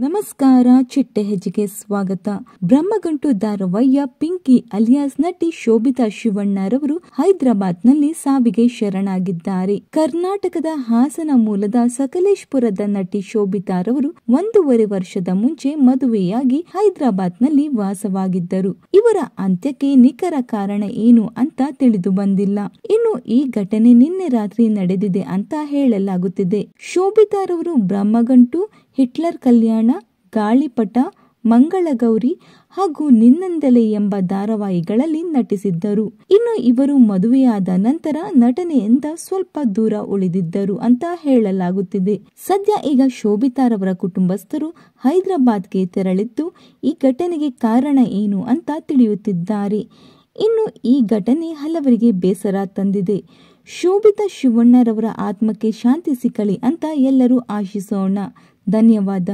ನಮಸ್ಕಾರ, ಚಿಟ್ಟೆ ಹೆಜ್ಜೆಗೆ ಸ್ವಾಗತ. ಬ್ರಹ್ಮಗಂಟು ಧಾರಾವಾಹಿಯ ಪಿಂಕಿ ಅಲಿಯಾಸ್ ನಟಿ ಶೋಭಿತಾ ಶಿವಣ್ಣರವರು ಹೈದರಾಬಾದ್ನಲ್ಲಿ ಸಾವಿಗೆ ಶರಣಾಗಿದ್ದಾರೆ. ಕರ್ನಾಟಕದ ಹಾಸನ ಮೂಲದ ಸಕಲೇಶಪುರದ ನಟಿ ಶೋಭಿತಾರವರು 1.5 ವರ್ಷದ ಮುಂಚೆ ಮದುವೆಯಾಗಿ ಹೈದರಾಬಾದ್ನಲ್ಲಿ ವಾಸವಾಗಿದ್ದರು. ಇವರ ಅಂತ್ಯಕ್ಕೆ ನಿಖರ ಕಾರಣ ಏನು ಅಂತ ತಿಳಿದು ಬಂದಿಲ್ಲ. ಇನ್ನು ಈ ಘಟನೆ ನಿನ್ನೆ ರಾತ್ರಿ ನಡೆದಿದೆ ಅಂತ ಹೇಳಲಾಗುತ್ತಿದೆ. ಶೋಭಿತಾರವರು ಬ್ರಹ್ಮಗಂಟು, ಹಿಟ್ಲರ್ ಕಲ್ಯಾಣ, ಗಾಳಿಪಟ, ಮಂಗಳಗೌರಿ ಹಾಗೂ ನಿನ್ನಂದಲೆ ಎಂಬ ಧಾರಾವಾಹಿಗಳಲ್ಲಿ ನಟಿಸಿದ್ದರು. ಇನ್ನು ಇವರು ಮದುವೆಯಾದ ನಂತರ ನಟನೆಯಿಂದ ಸ್ವಲ್ಪ ದೂರ ಉಳಿದಿದ್ದರು ಅಂತ ಹೇಳಲಾಗುತ್ತಿದೆ. ಸದ್ಯ ಈಗ ಶೋಭಿತಾರವರ ಕುಟುಂಬಸ್ಥರು ಹೈದರಾಬಾದ್ಗೆ ತೆರಳಿದ್ದು ಈ ಘಟನೆಗೆ ಕಾರಣ ಏನು ಅಂತ ತಿಳಿಯುತ್ತಿದ್ದಾರೆ. ಇನ್ನು ಈ ಘಟನೆ ಹಲವರಿಗೆ ಬೇಸರ ತಂದಿದೆ. ಶೋಭಿತಾ ಶಿವಣ್ಣರವರ ಆತ್ಮಕ್ಕೆ ಶಾಂತಿ ಸಿಕ್ಕಲಿ ಅಂತ ಎಲ್ಲರೂ ಆಶಿಸೋಣ. ಧನ್ಯವಾದ.